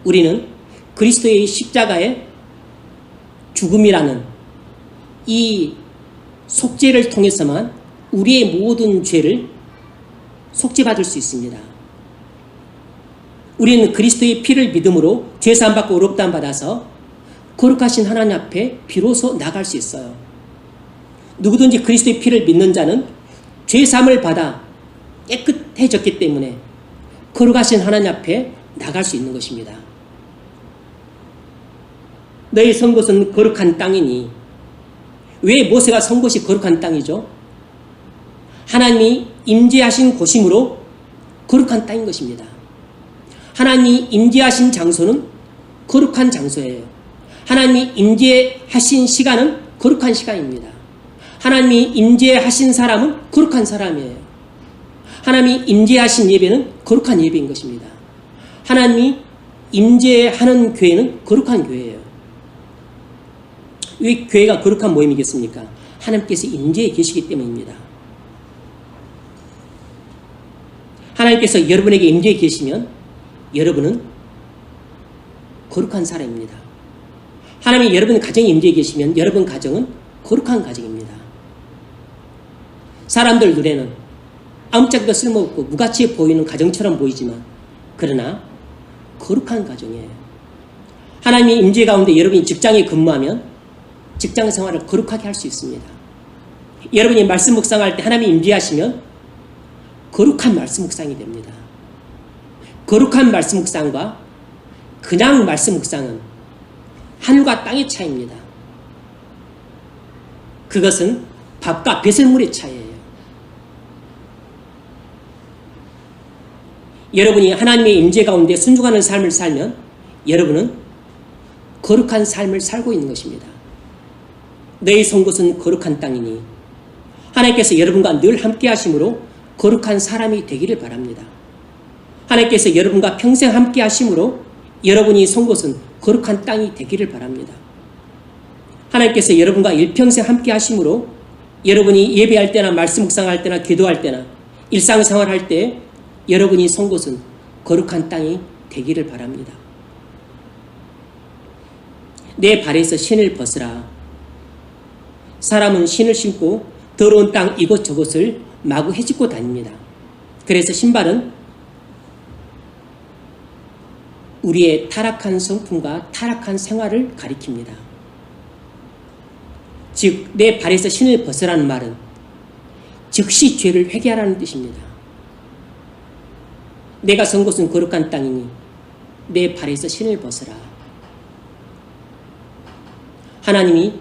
우리는 그리스도의 십자가의 죽음이라는 이 속죄를 통해서만 우리의 모든 죄를 속죄받을 수 있습니다. 우리는 그리스도의 피를 믿음으로 죄사함 받고 의롭다함 받아서 거룩하신 하나님 앞에 비로소 나갈 수 있어요. 누구든지 그리스도의 피를 믿는 자는 죄사함을 받아 깨끗해졌기 때문에 거룩하신 하나님 앞에 나갈 수 있는 것입니다. 너희 선 곳은 거룩한 땅이니, 왜 모세가 선 곳이 거룩한 땅이죠? 하나님이 임재하신 곳이므로 거룩한 땅인 것입니다. 하나님이 임재하신 장소는 거룩한 장소예요. 하나님이 임재하신 시간은 거룩한 시간입니다. 하나님이 임재하신 사람은 거룩한 사람이에요. 하나님이 임재하신 예배는 거룩한 예배인 것입니다. 하나님이 임재하는 교회는 거룩한 교회예요. 왜 교회가 거룩한 모임이겠습니까? 하나님께서 임재해 계시기 때문입니다. 하나님께서 여러분에게 임재해 계시면 여러분은 거룩한 사람입니다. 하나님이 여러분 가정에 임재해 계시면 여러분 가정은 거룩한 가정입니다. 사람들 눈에는 아무짝도 쓸모없고 무가치해 보이는 가정처럼 보이지만 그러나 거룩한 가정이에요. 하나님의 임재 가운데 여러분이 직장에 근무하면 직장 생활을 거룩하게 할 수 있습니다. 여러분이 말씀 묵상할 때 하나님이 임재하시면 거룩한 말씀 묵상이 됩니다. 거룩한 말씀 묵상과 그냥 말씀 묵상은 하늘과 땅의 차이입니다. 그것은 밥과 배설물의 차이예요. 여러분이 하나님의 임재 가운데 순종하는 삶을 살면 여러분은 거룩한 삶을 살고 있는 것입니다. 너희 선 곳은 거룩한 땅이니, 하나님께서 여러분과 늘 함께 하심으로 거룩한 사람이 되기를 바랍니다. 하나님께서 여러분과 평생 함께 하심으로 여러분이 선 곳은 거룩한 땅이 되기를 바랍니다. 하나님께서 여러분과 일평생 함께 하심으로 여러분이 예배할 때나 말씀 묵상할 때나 기도할 때나 일상생활할 때 여러분이 선 곳은 거룩한 땅이 되기를 바랍니다. 내 발에서 신을 벗으라. 사람은 신을 신고 더러운 땅 이곳저곳을 마구 헤집고 다닙니다. 그래서 신발은 우리의 타락한 성품과 타락한 생활을 가리킵니다. 즉, 내 발에서 신을 벗으라는 말은 즉시 죄를 회개하라는 뜻입니다. 내가 선 곳은 거룩한 땅이니 내 발에서 신을 벗으라. 하나님이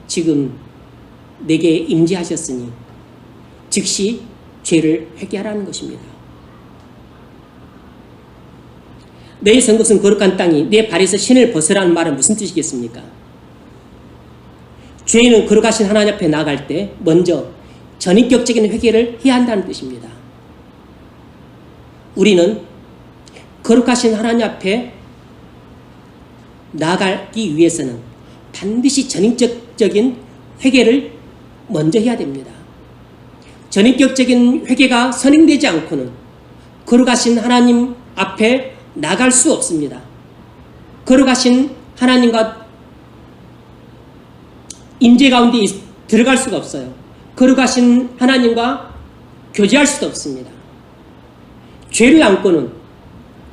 지금 내게 임재하셨으니 즉시 죄를 회개하라는 것입니다. 너희 선 곳은 거룩한 땅이 내 발에서 신을 벗으라는 말은 무슨 뜻이겠습니까? 죄인은 거룩하신 하나님 앞에 나아갈 때 먼저 전인격적인 회개를 해야 한다는 뜻입니다. 우리는 거룩하신 하나님 앞에 나아가기 위해서는 반드시 전인격적인 회개를 먼저 해야 됩니다. 전인격적인 회개가 선행되지 않고는 거룩하신 하나님 앞에 나갈 수 없습니다. 거룩하신 하나님과 임재 가운데 들어갈 수가 없어요. 거룩하신 하나님과 교제할 수도 없습니다. 죄를 안고는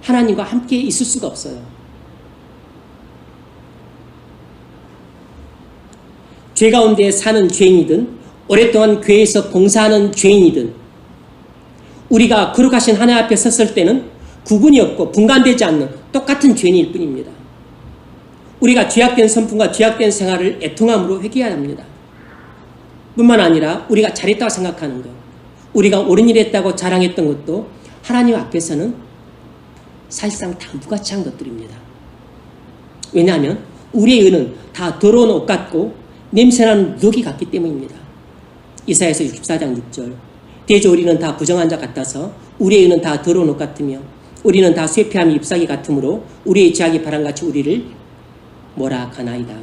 하나님과 함께 있을 수가 없어요. 죄 가운데 사는 죄인이든 오랫동안 교회에서 봉사하는 죄인이든 우리가 거룩하신 하나님 앞에 섰을 때는 구분이 없고 분간되지 않는 똑같은 죄인일 뿐입니다. 우리가 죄악된 성품과 죄악된 생활을 애통함으로 회개해야 합니다. 뿐만 아니라 우리가 잘했다고 생각하는 것, 우리가 옳은 일 했다고 자랑했던 것도 하나님 앞에서는 사실상 다 무가치한 것들입니다. 왜냐하면 우리의 의는 다 더러운 옷 같고 냄새나는 누룩이 같기 때문입니다. 이사야서 64장 6절 대저 우리는 다 부정한 자 같아서 우리의 의는 다 더러운 옷 같으며 우리는 다 쇠폐함이 잎사귀 같으므로 우리의 죄악이 바람같이 우리를 몰아가나이다.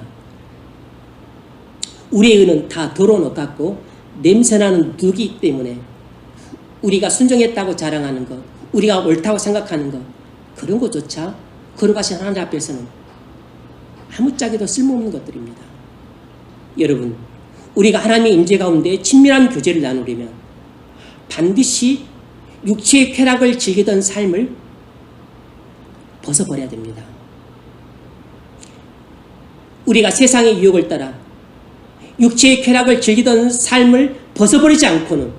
우리의 의는 다 더러운 옷 같고 냄새나는 누룩이기 때문에 우리가 순종했다고 자랑하는 것, 우리가 옳다고 생각하는 것, 그런 것조차 거룩하신 하나님 앞에서는 아무짝에도 쓸모없는 것들입니다. 여러분, 우리가 하나님의 임재 가운데 친밀한 교제를 나누려면 반드시 육체의 쾌락을 즐기던 삶을 벗어버려야 됩니다. 우리가 세상의 유혹을 따라 육체의 쾌락을 즐기던 삶을 벗어버리지 않고는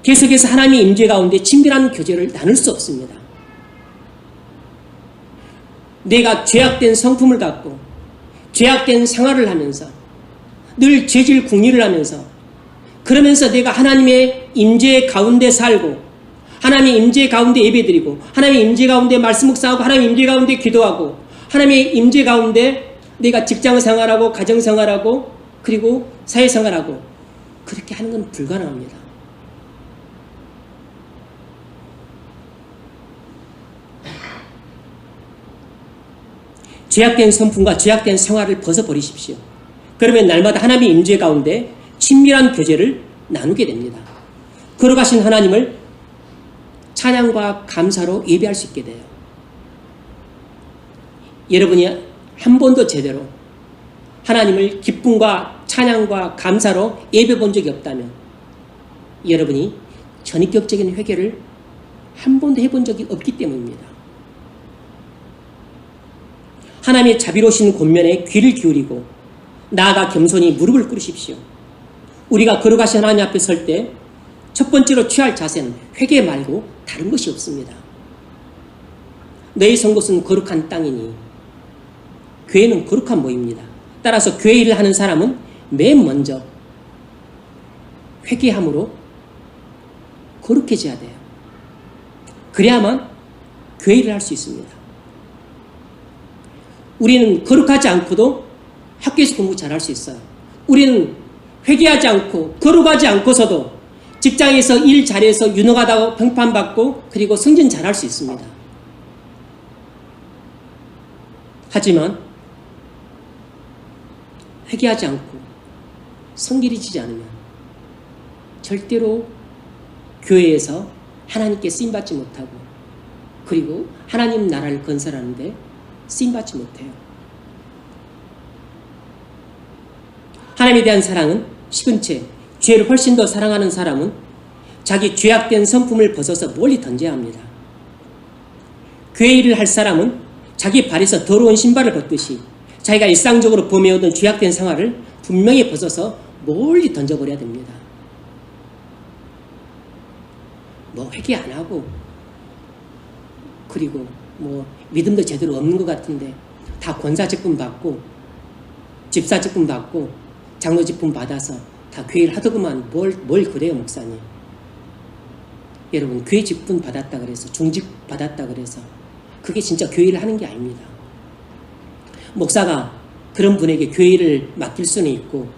계속해서 하나님의 임재 가운데 친밀한 교제를 나눌 수 없습니다. 내가 죄악된 성품을 갖고 죄악된 생활을 하면서 늘 죄질 궁리를 하면서 그러면서 내가 하나님의 임재 가운데 살고 하나님의 임재 가운데 예배드리고 하나님의 임재 가운데 말씀 묵상하고 하나님의 임재 가운데 기도하고 하나님의 임재 가운데 내가 직장생활하고 가정생활하고 그리고 사회생활하고 그렇게 하는 건 불가능합니다. 죄악된 성품과 죄악된 생활을 벗어버리십시오. 그러면 날마다 하나님의 임재 가운데 친밀한 교제를 나누게 됩니다. 거룩하신 하나님을 찬양과 감사로 예배할 수 있게 돼요. 여러분이 한 번도 제대로 하나님을 기쁨과 찬양과 감사로 예배 본 적이 없다면 여러분이 전인격적인 회개를 한 번도 해본 적이 없기 때문입니다. 하나님의 자비로우신 권면에 귀를 기울이고 나아가 겸손히 무릎을 꿇으십시오. 우리가 거룩하신 하나님 앞에 설 때 첫 번째로 취할 자세는 회개 말고 다른 것이 없습니다. 너희 선 곳은 거룩한 땅이니 교회는 거룩한 모임입니다. 따라서 교회 일을 하는 사람은 맨 먼저 회개함으로 거룩해져야 돼요. 그래야만 교회 일을 할 수 있습니다. 우리는 거룩하지 않고도 학교에서 공부 잘할 수 있어요. 우리는 회개하지 않고 거룩하지 않고서도 직장에서 일 잘해서 유능하다고 평판받고 그리고 승진 잘할 수 있습니다. 하지만 회개하지 않고 성결해지지 않으면 절대로 교회에서 하나님께 쓰임받지 못하고 그리고 하나님 나라를 건설하는데 쓰임받지 못해요. 하나님에 대한 사랑은 식은 채 죄를 훨씬 더 사랑하는 사람은 자기 죄악된 성품을 벗어서 멀리 던져야 합니다. 교회 일을 할 사람은 자기 발에서 더러운 신발을 벗듯이 자기가 일상적으로 범해오던 죄악된 생활을 분명히 벗어서 멀리 던져버려야 됩니다. 뭐 회개 안 하고 그리고 뭐 믿음도 제대로 없는 것 같은데 다 권사 직분 받고 집사 직분 받고 장로 직분 받아서 다 교회를 하더구만 뭘 그래요 목사님. 여러분 교회 직분 받았다 그래서 중직 받았다 그래서 그게 진짜 교회를 하는 게 아닙니다. 목사가 그런 분에게 교회를 맡길 수는 있고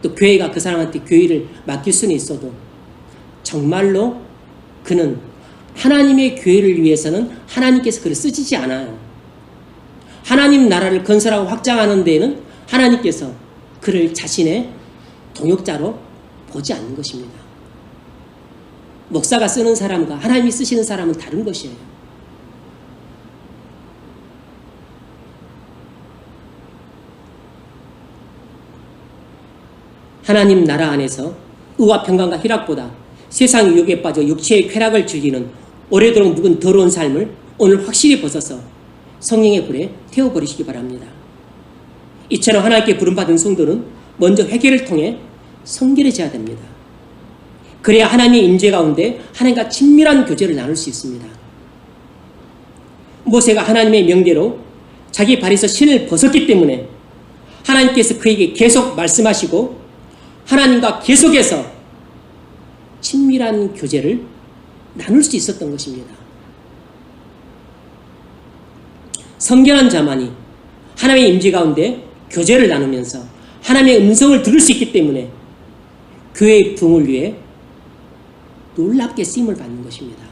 또 교회가 그 사람한테 교회를 맡길 수는 있어도 정말로 그는 하나님의 교회를 위해서는 하나님께서 그를 쓰시지 않아요. 하나님 나라를 건설하고 확장하는 데에는 하나님께서 그를 자신의 동역자로 보지 않는 것입니다. 목사가 쓰는 사람과 하나님이 쓰시는 사람은 다른 것이에요. 하나님 나라 안에서 의와 평강과 희락보다 세상 유혹에 빠져 육체의 쾌락을 즐기는 오래도록 묵은 더러운 삶을 오늘 확실히 벗어서 성령의 불에 태워버리시기 바랍니다. 이처럼 하나님께 부름받은 성도는 먼저 회개를 통해 성결해져야 됩니다. 그래야 하나님의 임재 가운데 하나님과 친밀한 교제를 나눌 수 있습니다. 모세가 하나님의 명대로 자기 발에서 신을 벗었기 때문에 하나님께서 그에게 계속 말씀하시고 하나님과 계속해서 친밀한 교제를 나눌 수 있었던 것입니다. 성결한 자만이 하나님의 임재 가운데 교제를 나누면서 하나님의 음성을 들을 수 있기 때문에 교회의 부흥을 위해 놀랍게 쓰임을 받는 것입니다.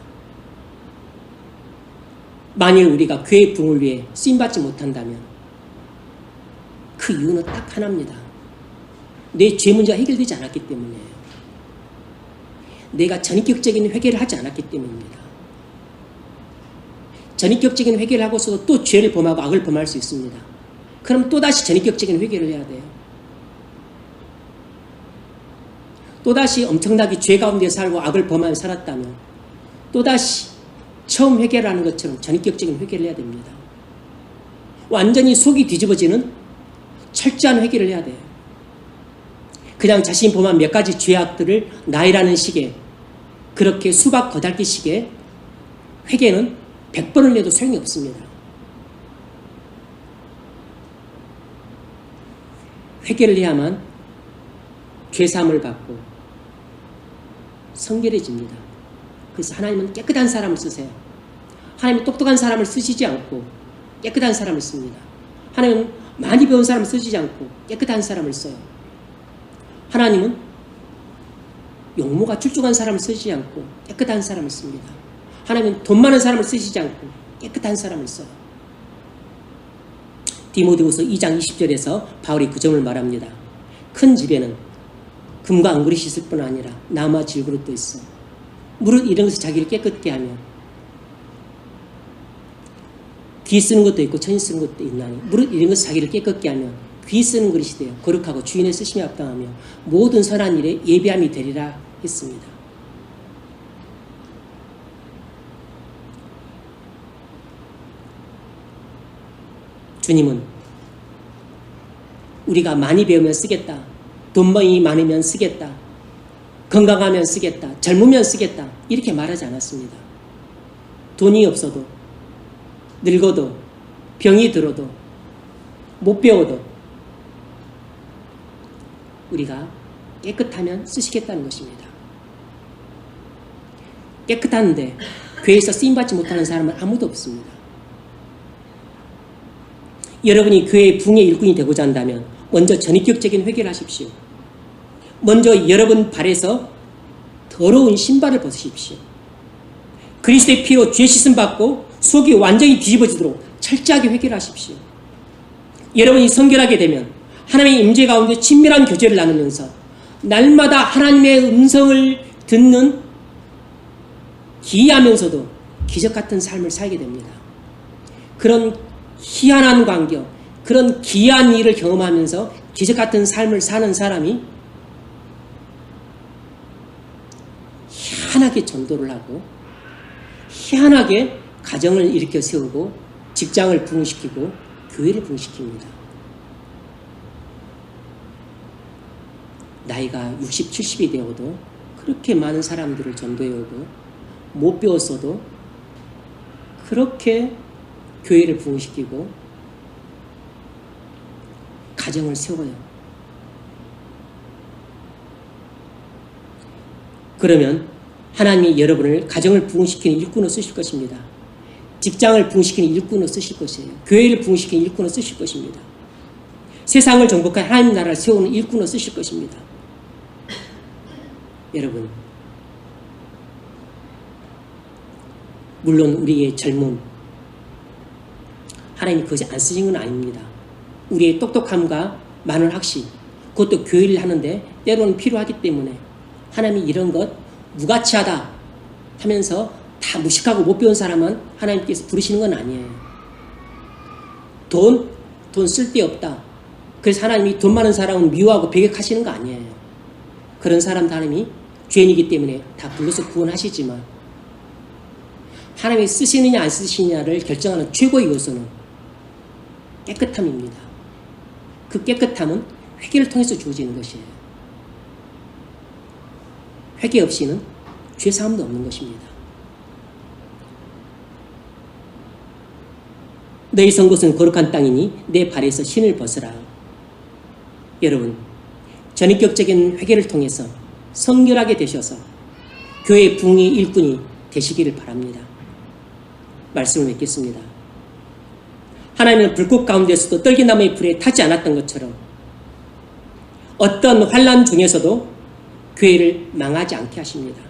만일 우리가 교회의 부흥을 위해 쓰임받지 못한다면 그 이유는 딱 하나입니다. 내 죄 문제가 해결되지 않았기 때문이에요. 내가 전인격적인 회개를 하지 않았기 때문입니다. 전인격적인 회개를 하고서도 또 죄를 범하고 악을 범할 수 있습니다. 그럼 또다시 전인격적인 회개를 해야 돼요. 또다시 엄청나게 죄 가운데 살고 악을 범하며 살았다면 또다시 처음 회개를 하는 것처럼 전인격적인 회개를 해야 됩니다. 완전히 속이 뒤집어지는 철저한 회개를 해야 돼요. 그냥 자신이 범한 몇 가지 죄악들을 나이라는 식의 그렇게 수박 거달기 식의 회개는 100번을 내도 소용이 없습니다. 회개를 해야만 죄사함을 받고 성결해집니다. 그래서 하나님은 깨끗한 사람을 쓰세요. 하나님은 똑똑한 사람을 쓰시지 않고 깨끗한 사람을 씁니다. 하나님은 많이 배운 사람을 쓰시지 않고 깨끗한 사람을 써요. 하나님은 용모가 출중한 사람을 쓰시지 않고 깨끗한 사람을 씁니다. 하나님은 돈 많은 사람을 쓰시지 않고 깨끗한 사람을 써요. 디모데후서 2장 20절에서 바울이 그 점을 말합니다. 큰 집에는 금과 은그릇이 있을 뿐 아니라 나무와 질그릇도 있어. 무릇 이런 것을 자기를 깨끗게 하면 귀 쓰는 것도 있고 천이 쓰는 것도 있나니 무릇 이런 것을 자기를 깨끗게 하면 귀 쓰는 그릇이 되어 거룩하고 주인의 쓰심에 합당하며 모든 선한 일에 예비함이 되리라 했습니다. 주님은 우리가 많이 배우면 쓰겠다, 돈이 많으면 쓰겠다, 건강하면 쓰겠다, 젊으면 쓰겠다 이렇게 말하지 않았습니다. 돈이 없어도 늙어도 병이 들어도 못 배워도 우리가 깨끗하면 쓰시겠다는 것입니다. 깨끗한데 교회에서 쓰임받지 못하는 사람은 아무도 없습니다. 여러분이 교회의 붕의 일꾼이 되고자 한다면 먼저 전인격적인 회개를 하십시오. 먼저 여러분 발에서 더러운 신발을 벗으십시오. 그리스도의 피로 죄 씻음 받고 속이 완전히 뒤집어지도록 철저하게 회개를 하십시오. 여러분이 성결하게 되면 하나님의 임재 가운데 친밀한 교제를 나누면서 날마다 하나님의 음성을 듣는 기이하면서도 기적 같은 삶을 살게 됩니다. 그런 희한한 광경, 그런 기이한 일을 경험하면서 기적 같은 삶을 사는 사람이 희한하게 전도를 하고 희한하게 가정을 일으켜 세우고 직장을 부흥시키고 교회를 부흥시킵니다. 나이가 60, 70이 되어도 그렇게 많은 사람들을 전도해오고 못 배웠어도 그렇게 교회를 부흥시키고 가정을 세워요. 그러면 하나님이 여러분을 가정을 부흥시키는 일꾼으로 쓰실 것입니다. 직장을 부흥시키는 일꾼으로 쓰실 것이에요. 교회를 부흥시키는 일꾼으로 쓰실 것입니다. 세상을 정복한 하나님 나라를 세우는 일꾼으로 쓰실 것입니다. 여러분, 물론 우리의 젊음, 하나님이 그것이 안 쓰신 건 아닙니다. 우리의 똑똑함과 많은 학식, 그것도 교회를 하는데 때로는 필요하기 때문에 하나님이 이런 것 무가치하다 하면서 다 무식하고 못 배운 사람은 하나님께서 부르시는 건 아니에요. 돈 쓸데없다. 그래서 하나님이 돈 많은 사람은 미워하고 배격하시는 거 아니에요. 그런 사람도 하나님이 죄인이기 때문에 다 불러서 구원하시지만 하나님이 쓰시느냐 안 쓰시느냐를 결정하는 최고의 요소는 깨끗함입니다. 그 깨끗함은 회개를 통해서 주어지는 것이에요. 회개 없이는 죄사함도 없는 것입니다. 너희 선 곳은 거룩한 땅이니 내 발에서 신을 벗으라. 여러분, 전인격적인 회개를 통해서 성결하게 되셔서 교회 부흥의 일꾼이 되시기를 바랍니다. 말씀을 맺겠습니다. 하나님은 불꽃 가운데서도 떨기나무의 불에 타지 않았던 것처럼 어떤 환난 중에서도 교회를 망하지 않게 하십니다.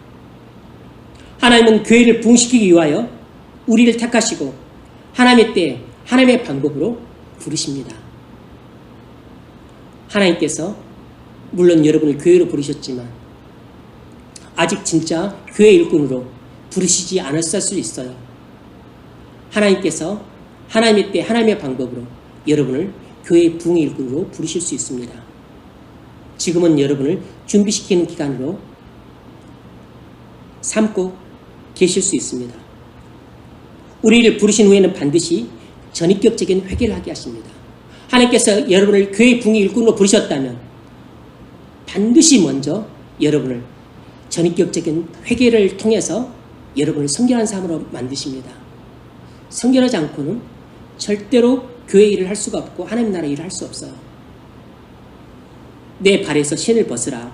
하나님은 교회를 부흥시키기 위하여 우리를 택하시고 하나님의 때 하나님의 방법으로 부르십니다. 하나님께서 물론 여러분을 교회로 부르셨지만 아직 진짜 교회 일꾼으로 부르시지 않았을 수 있어요. 하나님께서 하나님의 때 하나님의 방법으로 여러분을 교회 부흥의 일꾼으로 부르실 수 있습니다. 지금은 여러분을 준비시키는 기간으로 삼고 계실 수 있습니다. 우리를 부르신 후에는 반드시 전인격적인 회개를 하게 하십니다. 하나님께서 여러분을 교회 부흥의 일꾼으로 부르셨다면 반드시 먼저 여러분을 전인격적인 회개를 통해서 여러분을 성결한 삶으로 만드십니다. 성결하지 않고는 절대로 교회 일을 할 수가 없고 하나님 나라 일을 할 수 없어요. 내 발에서 신을 벗으라.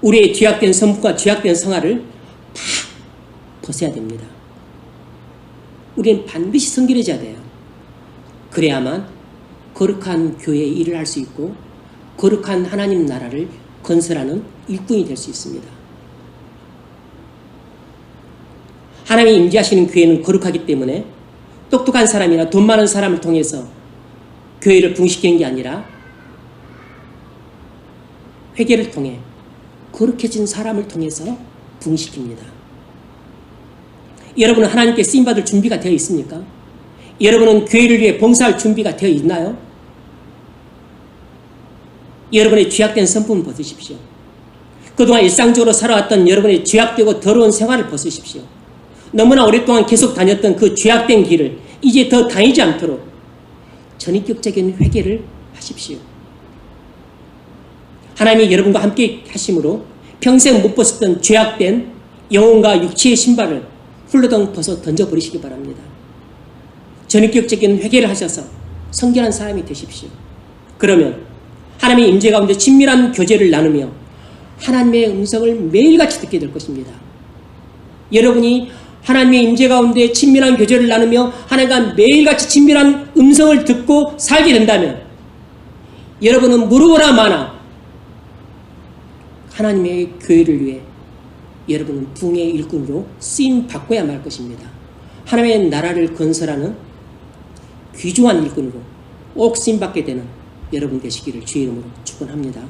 우리의 죄악된 성품과 죄악된 성화를 다 벗어야 됩니다. 우리는 반드시 성결해져야 돼요. 그래야만 거룩한 교회의 일을 할 수 있고 거룩한 하나님 나라를 건설하는 일꾼이 될 수 있습니다. 하나님이 임재하시는 교회는 거룩하기 때문에 똑똑한 사람이나 돈 많은 사람을 통해서 교회를 부흥시키는 게 아니라 회개를 통해 거룩해진 사람을 통해서 부흥시킵니다. 여러분은 하나님께 쓰임받을 준비가 되어 있습니까? 여러분은 교회를 위해 봉사할 준비가 되어 있나요? 여러분의 죄악된 성품을 벗으십시오. 그동안 일상적으로 살아왔던 여러분의 죄악되고 더러운 생활을 벗으십시오. 너무나 오랫동안 계속 다녔던 그 죄악된 길을 이제 더 다니지 않도록 전인격적인 회개를 하십시오. 하나님이 여러분과 함께 하심으로 평생 못 벗었던 죄악된 영혼과 육체의 신발을 훌러덩 벗어 던져버리시기 바랍니다. 전인격적인 회개를 하셔서 성결한 사람이 되십시오. 그러면 하나님의 임재 가운데 친밀한 교제를 나누며 하나님의 음성을 매일같이 듣게 될 것입니다. 여러분이 하나님의 임재 가운데 친밀한 교제를 나누며 하나님과 매일같이 친밀한 음성을 듣고 살게 된다면 여러분은 무르거나 마나 하나님의 교회를 위해 여러분은 부흥의 일꾼으로 쓰임 받고야 말 것입니다. 하나님의 나라를 건설하는 귀중한 일꾼으로 꼭 쓰임 받게 되는 여러분 되시기를 주의 이름으로 축원합니다.